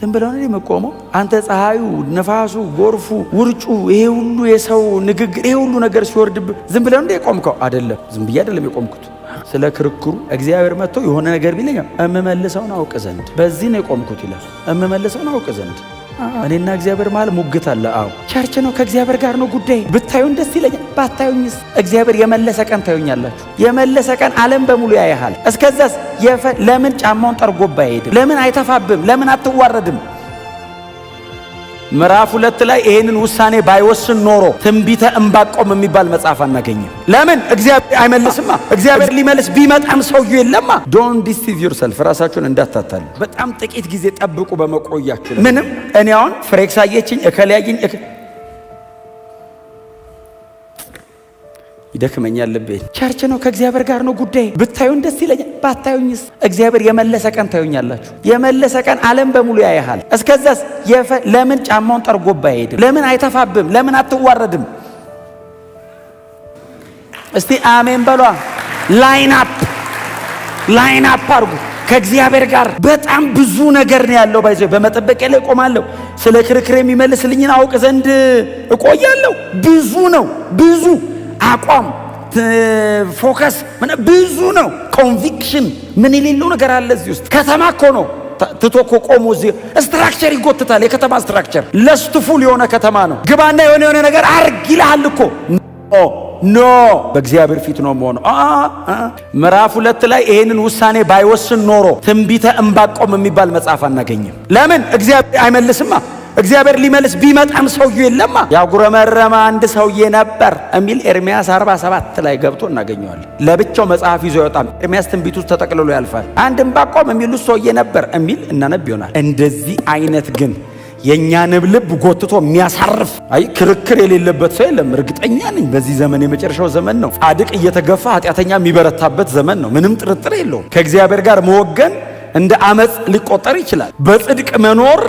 ዝም ብለው ነው የመቆመው? አንተ ፀሐዩ፣ ነፋሱ፣ ጎርፉ፣ ውርጩ፣ ይሄ ሁሉ የሰው ንግግር፣ ይሄ ሁሉ ነገር ሲወርድብ ዝም ብለው ነው የቆምከው? አይደለም፣ ዝም ብዬ አይደለም የቆምኩት። ስለ ክርክሩ እግዚአብሔር መጥቶ የሆነ ነገር ቢለኝ እምመልሰውን አውቅ ዘንድ በዚህ ነው የቆምኩት ይላል። እምመልሰውን አውቅ ዘንድ እኔና እግዚአብሔር ማለት ሙግት አለ። አዎ ቸርች ነው፣ ከእግዚአብሔር ጋር ነው ጉዳይ። ብታዩን ደስ ይለኛል፣ ባታዩኝስ? እግዚአብሔር የመለሰ ቀን ታዩኛላችሁ። የመለሰ ቀን ዓለም በሙሉ ያያሃል። እስከዛስ ለምን ጫማውን ጠርጎባ አይሄድም? ለምን አይተፋብም? ለምን አትዋረድም? ምዕራፍ 2 ላይ ይሄንን ውሳኔ ባይወስን ኖሮ ትንቢተ ዕንባቆም የሚባል መጽሐፍ አናገኝም። ለምን? እግዚአብሔር አይመልስማ። እግዚአብሔር ሊመልስ ቢመጣም ሰውዬው የለማ። ዶንት ዲሲቭ ዮርሰልፍ፣ ራሳችሁን እንዳታታሉ። በጣም ጥቂት ጊዜ ጠብቁ በመቆያችሁ። ምንም እኔ አሁን ፍሬክስ አየችኝ እከለያየኝ ይደክመኛል ልቤ። ቸርች ነው፣ ከእግዚአብሔር ጋር ነው ጉዳይ። ብታዩን ደስ ይለኛል፣ ባታዩኝስ? እግዚአብሔር የመለሰ ቀን ታዩኛላችሁ። የመለሰ ቀን ዓለም በሙሉ ያያሃል። እስከዛስ ለምን ጫማውን ጠርጎባ አይሄድም? ለምን አይተፋብም? ለምን አትዋረድም? እስቲ አሜን በሏ። ላይን አፕ አርጉ ከእግዚአብሔር ጋር። በጣም ብዙ ነገር ነው ያለው። ባይዘው በመጠበቂያ ላይ ቆማለሁ። ስለ ክርክር የሚመልስልኝን አውቅ ዘንድ እቆያለሁ። ብዙ ነው፣ ብዙ አቋም፣ ፎከስ ብዙ ነው። ኮንቪክሽን ምን የሌለው ነገር አለ እዚህ ውስጥ። ከተማ እኮ ነው ትቶኮ ቆሞ እዚህ ስትራክቸር ይጎትታል። የከተማ ስትራክቸር ለስትፉል የሆነ ከተማ ነው። ግባና የሆነ ነገር አርግ ይልሃል እኮ። ኖ በእግዚአብሔር ፊት ነው መሆኑ። ምዕራፍ 2 ላይ ይሄንን ውሳኔ ባይወስን ኖሮ ትንቢተ ዕንባቆም የሚባል መጽሐፍ አናገኝም። ለምን? እግዚአብሔር አይመልስማ። እግዚአብሔር ሊመልስ ቢመጣም ሰውዬው የለማ። ያጉረመረመ አንድ ሰውዬ ነበር የሚል ኤርምያስ 47 ላይ ገብቶ እናገኘዋለን። ለብቻው መጽሐፍ ይዞ ይወጣም። ኤርምያስ ትንቢት ውስጥ ተጠቅልሎ ያልፋል። አንድ ዕንባቆም የሚል ሰውዬ ነበር የሚል እናነብ ይሆናል። እንደዚህ አይነት ግን የኛን ልብ ጎትቶ የሚያሳርፍ ክርክር የሌለበት ሰው የለም። እርግጠኛ ነኝ በዚህ ዘመን የመጨረሻው ዘመን ነው። ጻድቅ እየተገፋ ኃጢአተኛ የሚበረታበት ዘመን ነው። ምንም ጥርጥር የለውም። ከእግዚአብሔር ጋር መወገን እንደ አመጽ ሊቆጠር ይችላል። በጽድቅ መኖር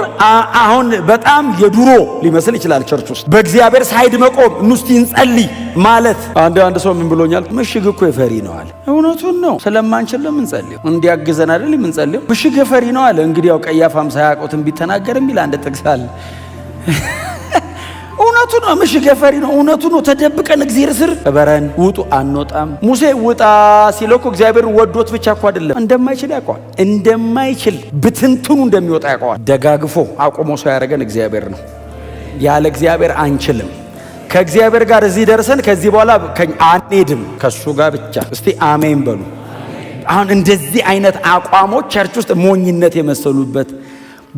አሁን በጣም የድሮ ሊመስል ይችላል። ቸርች ውስጥ በእግዚአብሔር ሳይድ መቆም ንስቲ እንጸልይ ማለት አንድ ሰው ምን ብሎኛል? ምሽግ እኮ የፈሪ ነው አለ። እውነቱን ነው። ስለማንችል ለምን ጸልዩ እንዲያግዘን አይደል የምንጸልየው? ምሽግ የፈሪ ነው አለ። እንግዲህ ያው ቀያፋም ሳያውቁትን ቢተናገር የሚል አንድ ጥቅስ አለ። እውነቱ ነው። ምሽግ የፈሪ ነው። እውነቱ ነው። ተደብቀን እግዚአብሔር ስር በረን ውጡ አንወጣም። ሙሴ ውጣ ሲለው እኮ እግዚአብሔር ወዶት ብቻ እኮ አይደለም፣ እንደማይችል ያውቀዋል። እንደማይችል ብትንትኑ እንደሚወጣ ያውቀዋል። ደጋግፎ አቆሞ ሰው ያደረገን እግዚአብሔር ነው። ያለ እግዚአብሔር አንችልም። ከእግዚአብሔር ጋር እዚህ ደርሰን ከዚህ በኋላ አንሄድም፣ ከሱ ጋር ብቻ። እስቲ አሜን በሉ። አሁን እንደዚህ አይነት አቋሞች ቸርች ውስጥ ሞኝነት የመሰሉበት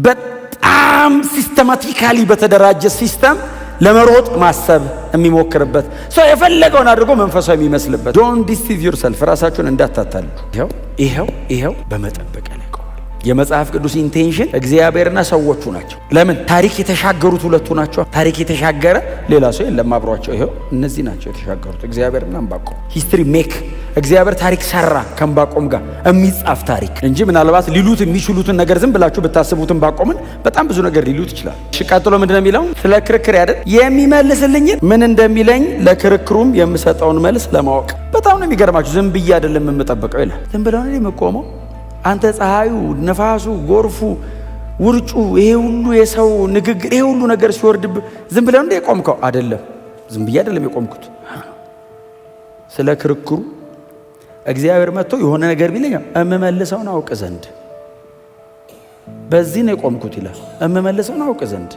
በጣም ሲስተማቲካሊ በተደራጀ ሲስተም ለመሮጥ ማሰብ የሚሞክርበት ሰው የፈለገውን አድርጎ መንፈሳዊ የሚመስልበት። ዶንት ዲሲቭ ዮርሰልፍ፣ ራሳችሁን እንዳታታሉ። ይሄው በመጠበቅ ላይ ቆማል። የመጽሐፍ ቅዱስ ኢንቴንሽን እግዚአብሔርና ሰዎቹ ናቸው። ለምን? ታሪክ የተሻገሩት ሁለቱ ናቸው። ታሪክ የተሻገረ ሌላ ሰው የለም አብሯቸው። ይሄው እነዚህ ናቸው የተሻገሩት፣ እግዚአብሔርና ዕንባቆም። ሂስትሪ ሜክ እግዚአብሔር ታሪክ ሰራ ከዕንባቆም ጋር የሚጻፍ ታሪክ እንጂ ምናልባት ሊሉት የሚችሉትን ነገር ዝም ብላችሁ ብታስቡት ዕንባቆምን በጣም ብዙ ነገር ሊሉት ይችላል። ቀጥሎ ምንድነው የሚለው? ስለ ክርክር ያደል የሚመልስልኝን ምን እንደሚለኝ ለክርክሩም የምሰጠውን መልስ ለማወቅ። በጣም ነው የሚገርማችሁ። ዝም ብዬ አይደለም የምጠብቀው ይላል። ዝም ብለው ነው የምቆመው? አንተ ፀሐዩ፣ ነፋሱ፣ ጎርፉ፣ ውርጩ፣ ይሄ ሁሉ የሰው ንግግር፣ ይሄ ሁሉ ነገር ሲወርድብ ዝም ብለው ነው የቆምከው? አይደለም፣ ዝም ብዬ አይደለም የቆምኩት። ስለ ክርክሩ እግዚአብሔር መጥቶ የሆነ ነገር ቢለኝ እምመልሰውን አውቅ ዘንድ በዚህ ነው የቆምኩት ይላል። እምመልሰውን አውቅ ዘንድ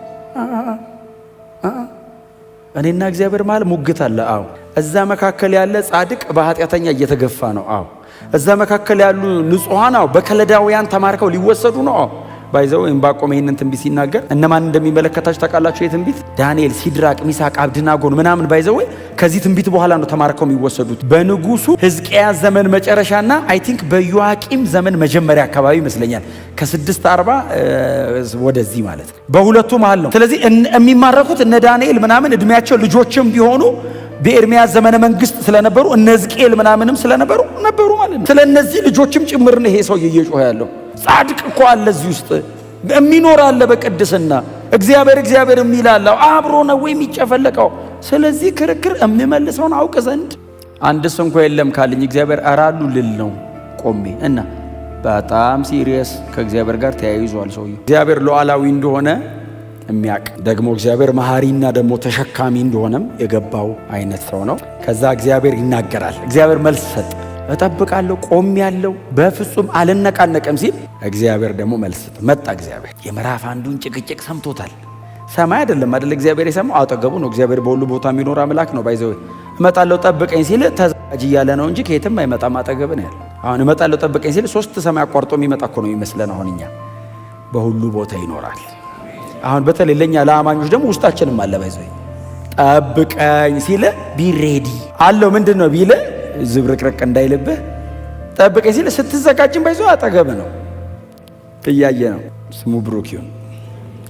እኔና እግዚአብሔር ማለት ሙግት አለ። አዎ እዛ መካከል ያለ ጻድቅ በኃጢአተኛ እየተገፋ ነው። አዎ እዛ መካከል ያሉ ንጹሃን በከለዳውያን ተማርከው ሊወሰዱ ነው። አዎ ባይዘው ዕንባቆም ይሄንን ትንቢት ሲናገር እነማን እንደሚመለከታቸው ታውቃላችሁ? ይሄ ትንቢት ዳንኤል፣ ሲድራቅ፣ ሚሳቅ፣ አብድናጎን ምናምን ባይዘው ከዚህ ትንቢት በኋላ ነው ተማርከው የሚወሰዱት። በንጉሱ ሕዝቅያስ ዘመን መጨረሻና አይ ቲንክ በዮአቂም ዘመን መጀመሪያ አካባቢ ይመስለኛል። ከ640 ወደዚህ ማለት ነው። በሁለቱ መሃል ነው። ስለዚህ የሚማረኩት እነ ዳንኤል ምናምን እድሜያቸው ልጆችም ቢሆኑ በኤርምያስ ዘመነ መንግስት ስለነበሩ እነ ሕዝቅኤል ምናምንም ስለነበሩ ማለት ነው። ስለነዚህ ልጆችም ጭምር ነው ይሄ ሰው እየጮኸ ያለው። ጻድቅ እኮ አለ እዚህ ውስጥ የሚኖር አለ በቅድስና እግዚአብሔር የሚላለው አብሮ ነው የሚጨፈለቀው። ስለዚህ ክርክር የሚመልሰውን አውቅ ዘንድ አንድስ እንኳ የለም ካልኝ እግዚአብሔር አራሉ ልል ነው ቆሜ እና በጣም ሲሪየስ ከእግዚአብሔር ጋር ተያይዟል ሰውየው። እግዚአብሔር ሉዓላዊ እንደሆነ የሚያውቅ ደግሞ እግዚአብሔር መሐሪና ደግሞ ተሸካሚ እንደሆነም የገባው አይነት ሰው ነው። ከዛ እግዚአብሔር ይናገራል። እግዚአብሔር መልስ ሰጠ። እጠብቃለሁ ቆሜያለሁ በፍጹም አልነቃነቅም ሲል እግዚአብሔር ደግሞ መልስ ሰጠ። መጣ እግዚአብሔር። የምዕራፍ አንዱን ጭቅጭቅ ሰምቶታል። ሰማይ አይደለም አይደል እግዚአብሔር የሰማው አጠገቡ ነው። እግዚአብሔር በሁሉ ቦታ የሚኖር አምላክ ነው። ባይዘው እመጣለሁ ጠብቀኝ ሲል ተዘጋጅ እያለ ነው እንጂ ከየትም አይመጣም። አጠገብ ነው ያለው። አሁን እመጣለሁ ጠብቀኝ ሲል 3 ሰማይ አቋርጦ የሚመጣ እኮ ነው የሚመስለን። አሁን እኛ በሁሉ ቦታ ይኖራል። አሁን በተለይ ለኛ ለአማኞች ደግሞ ውስጣችንም አለ። ባይዘው ጠብቀኝ ሲል ቢሬዲ አለው። ምንድነው ቢለ ዝብርቅርቅ እንዳይልብህ ጠብቀኝ ሲል ስትዘጋጅም ባይዘው አጠገብ ነው እያየ ነው። ስሙ ብሩክ ይሁን።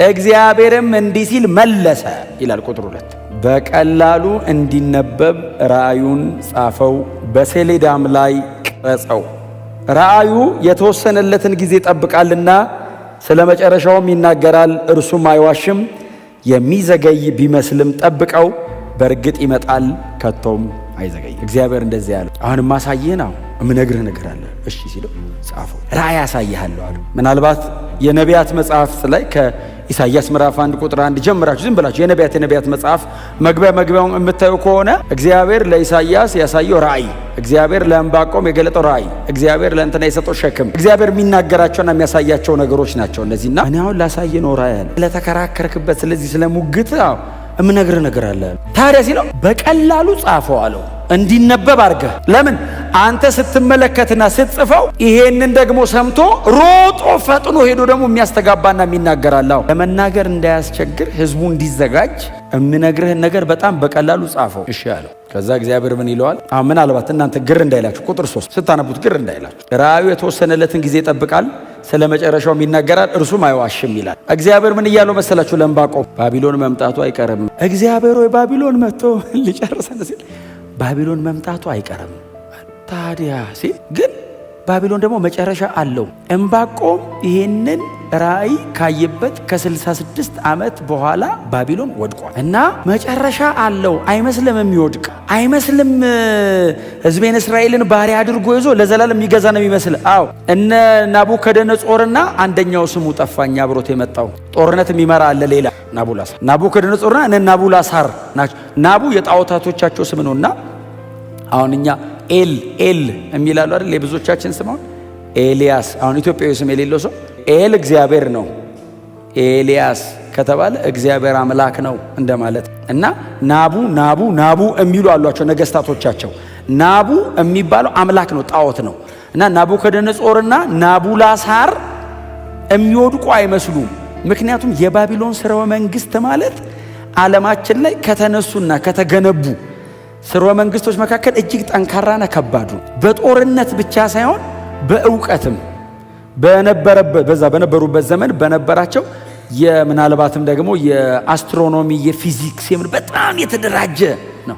እግዚአብሔርም እንዲህ ሲል መለሰ ይላል ቁጥር 2 በቀላሉ እንዲነበብ ራእዩን ጻፈው፣ በሰሌዳም ላይ ቀረጸው። ራእዩ የተወሰነለትን ጊዜ ይጠብቃልና ስለ መጨረሻውም ይናገራል፣ እርሱም አይዋሽም። የሚዘገይ ቢመስልም ጠብቀው፣ በእርግጥ ይመጣል፣ ከቶም አይዘገይም። እግዚአብሔር እንደዚህ ያለው አሁን ማሳየህ ነው እምነግርህ ነገር አለ። እሺ ሲለው ጻፈው። ራእይ ያሳይሃለሁ አለ። ምናልባት የነቢያት መጽሐፍት ላይ ከኢሳይያስ ምዕራፍ 1 ቁጥር 1 ጀምራችሁ ዝም ብላችሁ የነቢያት መጽሐፍ መግቢያውን የምታዩ ከሆነ እግዚአብሔር ለኢሳይያስ ያሳየው ራእይ፣ እግዚአብሔር ለዕንባቆም የገለጠው ራእይ፣ እግዚአብሔር ለእንትና የሰጠው ሸክም፣ እግዚአብሔር የሚናገራቸውና የሚያሳያቸው ነገሮች ናቸው እነዚህና እኔ አሁን ላሳየ ነው ራእይ አለ። ስለተከራከርክበት ስለዚህ ስለሙግት እምነግርህ ነገር አለ። ታዲያ ሲለው በቀላሉ ጻፈው አለው። እንዲነበብ አድርገህ ለምን አንተ ስትመለከትና ስትጽፈው ይሄንን ደግሞ ሰምቶ ሮጦ ፈጥኖ ሄዶ ደግሞ የሚያስተጋባና የሚናገራለው ለመናገር እንዳያስቸግር ህዝቡ እንዲዘጋጅ እምነግርህን ነገር በጣም በቀላሉ ጻፈው። እሺ አለው። ከዛ እግዚአብሔር ምን ይለዋል? ምናልባት እናንተ ግር እንዳይላችሁ ቁጥር 3 ስታነቡት ግር እንዳይላችሁ ራእዩ የተወሰነለትን ጊዜ ይጠብቃል፣ ስለ መጨረሻውም ይናገራል፣ እርሱም አይዋሽም ይላል። እግዚአብሔር ምን እያለው መሰላችሁ? ለዕንባቆም ባቢሎን መምጣቱ አይቀርም። እግዚአብሔር ወይ ባቢሎን መጥቶ ሊጨርሰን ሲል ባቢሎን መምጣቱ አይቀርም። ታዲያ ሲል ግን ባቢሎን ደግሞ መጨረሻ አለው። ዕንባቆም ይሄንን ራእይ ካየበት ከ66 ዓመት በኋላ ባቢሎን ወድቋል እና መጨረሻ አለው። አይመስልም የሚወድቅ አይመስልም። ሕዝቤን እስራኤልን ባሪያ አድርጎ ይዞ ለዘላለም የሚገዛ ነው የሚመስል። አዎ እነ ናቡከደነጾርና አንደኛው ስሙ ጠፋኝ አብሮት የመጣው ጦርነት የሚመራ አለ ሌላ ናቡከደነጾርና እነ ናቡላሳር ናቸው። ናቡ የጣዖታቶቻቸው ስም ነውና አሁን እኛ ኤል የሚላሉ አይደል የብዙዎቻችን ስም። አሁን ኤልያስ አሁን ኢትዮጵያዊ ስም የሌለው ሰው ኤል እግዚአብሔር ነው። ኤልያስ ከተባለ እግዚአብሔር አምላክ ነው እንደማለት እና ናቡ የሚሉ አሏቸው ነገስታቶቻቸው። ናቡ የሚባለው አምላክ ነው፣ ጣዖት ነው። እና ናቡከደነጾርና ናቡላሳር የሚወድቁ አይመስሉም። ምክንያቱም የባቢሎን ስርወ መንግስት ማለት ዓለማችን ላይ ከተነሱና ከተገነቡ ስርወ መንግስቶች መካከል እጅግ ጠንካራና ከባዱ በጦርነት ብቻ ሳይሆን በእውቀትም በነበሩበት ዘመን በነበራቸው ምናልባትም ደግሞ የአስትሮኖሚ የፊዚክስ በጣም የተደራጀ ነው።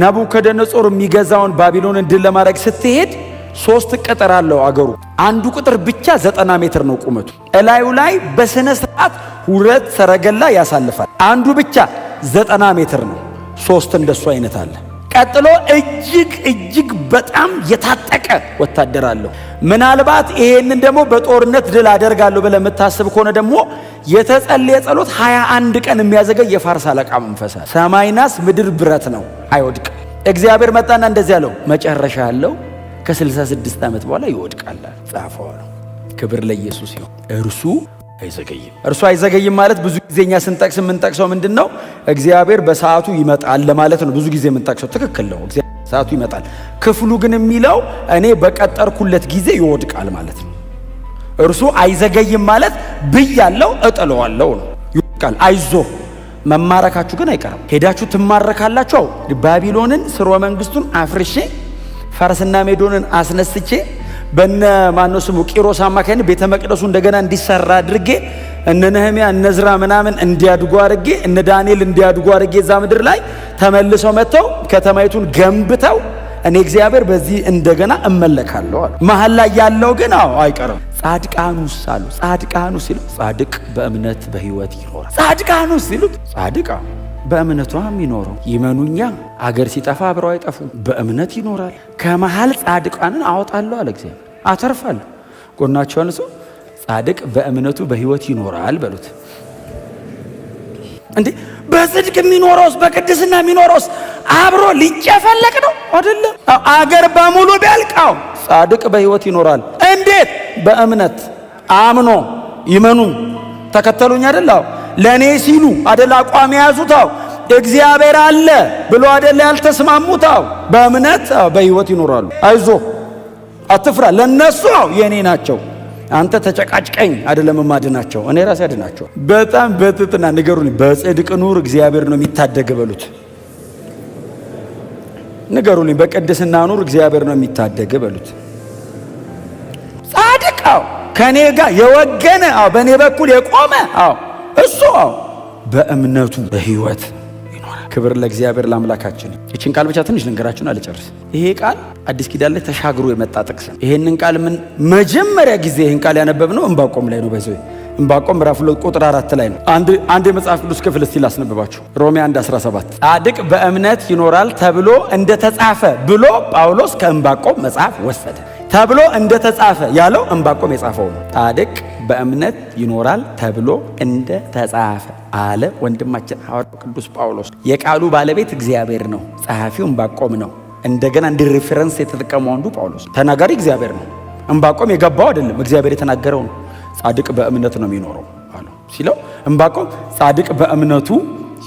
ናቡከደነጾር የሚገዛውን ባቢሎንን ድል ለማድረግ ስትሄድ 3 ቅጥር አለው አገሩ። አንዱ ቅጥር ብቻ 90 ሜትር ነው ቁመቱ። እላዩ ላይ በስነ ስርዓት 2 ሰረገላ ያሳልፋል። አንዱ ብቻ 90 ሜትር ነው። 3 እንደሱ አይነት አለ። ቀጥሎ እጅግ በጣም የታጠቀ ወታደር አለው። ምናልባት ይሄንን ደግሞ በጦርነት ድል አደርጋለሁ ብለህ የምታስብ ከሆነ ደግሞ የተጸለየ ጸሎት 21 ቀን የሚያዘገይ የፋርስ አለቃ መንፈስ አለ። ሰማይ ናስ ምድር ብረት ነው፣ አይወድቅም። እግዚአብሔር መጣና እንደዚህ ያለው መጨረሻ ያለው ከ66 ዓመት በኋላ ይወድቃል ጻፈው። ክብር ለኢየሱስ ይሁን። እርሱ አይዘገይም ማለት ብዙ ጊዜኛ ስንጠቅስ የምንጠቅሰው ምንድነው? እግዚአብሔር በሰዓቱ ይመጣል ለማለት ነው። ብዙ ጊዜ የምንጠቅሰው ትክክል ነው። እግዚአብሔር በሰዓቱ ይመጣል። ክፍሉ ግን የሚለው እኔ በቀጠርኩለት ጊዜ ይወድቃል ማለት ነው። እርሱ አይዘገይም ማለት ብያለው እጥለዋለሁ ነው። ይወድቃል። አይዞ መማረካችሁ ግን አይቀርም። ሄዳችሁ ትማረካላችሁ። ባቢሎንን ስርወ መንግስቱን አፍርሼ ፋርስና ሜዶንን አስነስቼ በነ ማነው ስሙ ቂሮስ አማካይነት ቤተ መቅደሱ እንደገና እንዲሰራ አድርጌ እነ ነህምያ እነ ዕዝራ ምናምን እንዲያድጉ አድርጌ እነ ዳንኤል እንዲያድጉ አድርጌ እዛ ምድር ላይ ተመልሰው መጥተው ከተማይቱን ገንብተው እኔ እግዚአብሔር በዚህ እንደገና እመለካለሁ አለ። መሀል ላይ ያለው ግን አይቀርም። ጻድቃኑስ አሉ። ጻድቃኑ ሲሉ ጻድቅ በእምነት በህይወት ይኖራል። ጻድቃኑ ሲሉት ጻድቃ በእምነቷ የሚኖረው ይመኑኛ አገር ሲጠፋ አብረው አይጠፉም፣ በእምነት ይኖራል። ከመሃል ጻድቃንን አወጣለሁ አለ እግዚአብሔር፣ አተርፋለሁ። ጎናቸውን ሰው ጻድቅ በእምነቱ በሕይወት ይኖራል በሉት። እንዴ በጽድቅ የሚኖረውስ በቅድስና የሚኖረውስ አብሮ ሊጨፈለቅ ነው አይደለም? አገር በሙሉ ቢያልቃው ጻድቅ በሕይወት ይኖራል። እንዴት? በእምነት አምኖ ይመኑኝ ተከተሉኝ አይደል? ለኔ ሲሉ አይደል አቋም የያዙት? እግዚአብሔር አለ ብሎ አይደል ያልተስማሙት? በእምነት በሕይወት ይኖራሉ። አይዞ አትፍራ፣ ለነሱ የኔ ናቸው። አንተ ተጨቃጭቀኝ አይደለም ማድናቸው፣ እኔ ራሴ አድናቸው። በጣም በትትና ንገሩኝ። በጽድቅ ኑር እግዚአብሔር ነው የሚታደግ በሉት። ንገሩኝ። በቅድስና ኑር እግዚአብሔር ነው የሚታደግ በሉት። ጻድቅ ከኔ ጋር የወገነ በእኔ በኩል የቆመ እሱ በእምነቱ በሕይወት ይኖራል። ክብር ለእግዚአብሔር ለአምላካችን። ይችን ቃል ብቻ ትንሽ ልንገራችሁና ልጨርስ። ይሄ ቃል አዲስ ኪዳን ላይ ተሻግሮ የመጣ ጥቅስ ነው። ይሄንን ቃል ምን መጀመሪያ ጊዜ ይሄን ቃል ያነበብነው ዕንባቆም ላይ ነው። በዚህ ዕንባቆም ምዕራፍ 2 ቁጥር 4 ላይ ነው። አንድ የመጽሐፍ ቅዱስ ክፍል እስቲ ላስነብባችሁ። ሮሜ 1:17 ጻድቅ በእምነት ይኖራል ተብሎ እንደተጻፈ ብሎ ጳውሎስ ከዕንባቆም መጽሐፍ ወሰደ። ተብሎ እንደተጻፈ ያለው ዕንባቆም የጻፈው ነው። ጻድቅ በእምነት ይኖራል ተብሎ እንደተጻፈ አለ ወንድማችን ሐዋርያው ቅዱስ ጳውሎስ። የቃሉ ባለቤት እግዚአብሔር ነው፣ ጸሐፊው ዕንባቆም ነው። እንደገና እንደ ሬፈረንስ የተጠቀመው አንዱ ጳውሎስ። ተናጋሪ እግዚአብሔር ነው። ዕንባቆም የገባው አይደለም፣ እግዚአብሔር የተናገረው ነው። ጻድቅ በእምነት ነው የሚኖረው አለ ሲለው ዕንባቆም ጻድቅ በእምነቱ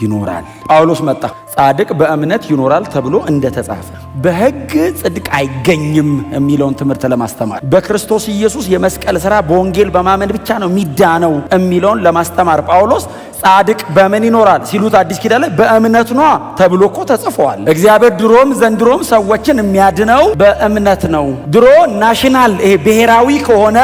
ይኖራል። ጳውሎስ መጣ ጻድቅ በእምነት ይኖራል ተብሎ እንደተጻፈ። በሕግ ጽድቅ አይገኝም የሚለውን ትምህርት ለማስተማር በክርስቶስ ኢየሱስ የመስቀል ሥራ በወንጌል በማመን ብቻ ነው የሚዳነው የሚለውን ለማስተማር ጳውሎስ ጻድቅ በምን ይኖራል ሲሉት አዲስ ኪዳን ላይ በእምነት ነው ተብሎ እኮ ተጽፏል። እግዚአብሔር ድሮም ዘንድሮም ሰዎችን የሚያድነው በእምነት ነው። ድሮ ናሽናል ይሄ ብሔራዊ ከሆነ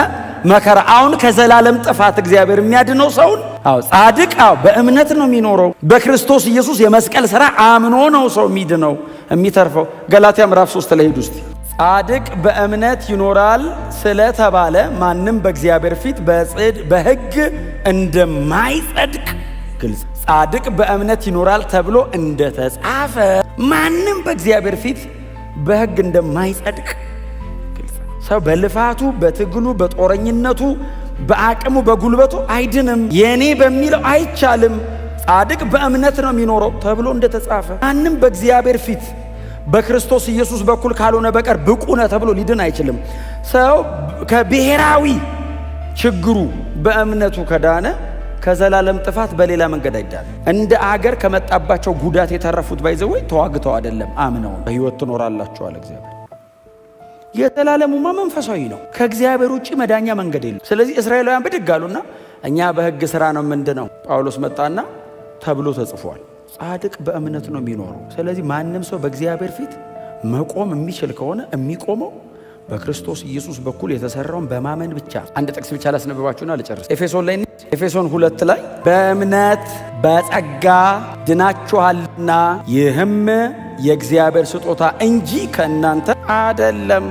መከራ አሁን ከዘላለም ጥፋት እግዚአብሔር የሚያድነው ሰውን ጻድቅ በእምነት ነው የሚኖረው። በክርስቶስ ኢየሱስ የመስቀል ሥራ አምኖ ነው ሰው የሚድነው የሚተርፈው። ገላትያ ምዕራፍ 3 ላይ ሄዱ እስቲ። ጻድቅ በእምነት ይኖራል ስለተባለ ማንም በእግዚአብሔር ፊት በሕግ እንደማይጸድቅ ግልጽ። ጻድቅ በእምነት ይኖራል ተብሎ እንደተጻፈ ማንም በእግዚአብሔር ፊት በሕግ እንደማይጸድቅ ግልጽ። ሰው በልፋቱ በትግሉ በጦረኝነቱ በአቅሙ በጉልበቱ አይድንም። የኔ በሚለው አይቻልም። ጻድቅ በእምነት ነው የሚኖረው ተብሎ እንደተጻፈ ማንም በእግዚአብሔር ፊት በክርስቶስ ኢየሱስ በኩል ካልሆነ በቀር ብቁ ነው ተብሎ ሊድን አይችልም። ሰው ከብሔራዊ ችግሩ በእምነቱ ከዳነ ከዘላለም ጥፋት በሌላ መንገድ አይዳንም። እንደ አገር ከመጣባቸው ጉዳት የተረፉት ባይዘወይ ተዋግተው አይደለም፣ አምነው በሕይወት ትኖራላችሁ አለ እግዚአብሔር። የዘላለሙማ መንፈሳዊ ነው። ከእግዚአብሔር ውጭ መዳኛ መንገድ የለም። ስለዚህ እስራኤላውያን ብድግ አሉና እኛ በሕግ ሥራ ነው ምንድነው? ጳውሎስ መጣና ተብሎ ተጽፏል ጻድቅ በእምነት ነው የሚኖረው። ስለዚህ ማንም ሰው በእግዚአብሔር ፊት መቆም የሚችል ከሆነ የሚቆመው በክርስቶስ ኢየሱስ በኩል የተሰራውን በማመን ብቻ። አንድ ጥቅስ ብቻ ላስነብባችሁና ልጨርስ። ኤፌሶን 2 ላይ በእምነት በጸጋ ድናችኋልና ይህም የእግዚአብሔር ስጦታ እንጂ ከእናንተ አይደለም።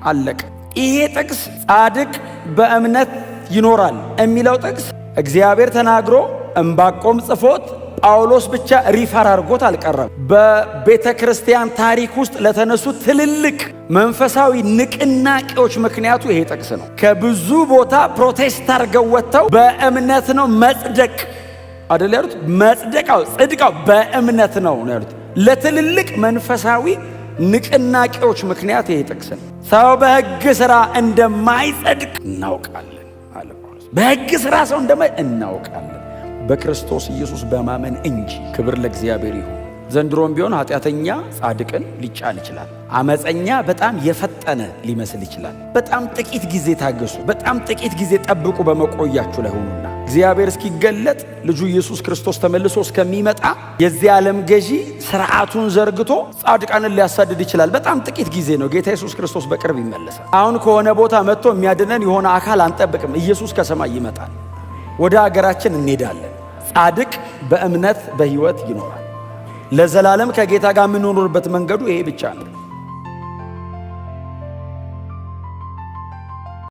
አለቀ። ይሄ ጥቅስ ጻድቅ በእምነት ይኖራል የሚለው ጥቅስ እግዚአብሔር ተናግሮ ዕንባቆም ጽፎት ጳውሎስ ብቻ ሪፈር አድርጎት አልቀረም። በቤተ ክርስቲያን ታሪክ ውስጥ ለተነሱ ትልልቅ መንፈሳዊ ንቅናቄዎች ምክንያቱ ይሄ ጥቅስ ነው። ከብዙ ቦታ ፕሮቴስት አድርገው ወጥተው በእምነት ነው መጽደቅ አይደል ያሉት? መጽደቃው ጽድቃው በእምነት ነው ያሉት። ለትልልቅ መንፈሳዊ ንቅናቄዎች ምክንያት ይሄ ጥቅስ ነው። ሰው በሕግ ሥራ እንደማይጸድቅ እናውቃለን አለ ጳውሎስ። በሕግ ሥራ ሰው እናውቃለን በክርስቶስ ኢየሱስ በማመን እንጂ። ክብር ለእግዚአብሔር ይሁን። ዘንድሮም ቢሆን ኃጢአተኛ ጻድቅን ሊጫን ይችላል። አመፀኛ በጣም የፈጠነ ሊመስል ይችላል። በጣም ጥቂት ጊዜ ታገሱ። በጣም ጥቂት ጊዜ ጠብቁ። በመቆያችሁ ላይ ሆኑና እግዚአብሔር እስኪገለጥ ልጁ ኢየሱስ ክርስቶስ ተመልሶ እስከሚመጣ የዚህ ዓለም ገዢ ስርዓቱን ዘርግቶ ጻድቃንን ሊያሳድድ ይችላል። በጣም ጥቂት ጊዜ ነው። ጌታ ኢየሱስ ክርስቶስ በቅርብ ይመለሳል። አሁን ከሆነ ቦታ መጥቶ የሚያድነን የሆነ አካል አንጠብቅም። ኢየሱስ ከሰማይ ይመጣል። ወደ አገራችን እንሄዳለን። ጻድቅ በእምነት በሕይወት ይኖራል። ለዘላለም ከጌታ ጋር የምንኖርበት መንገዱ ይሄ ብቻ ነው።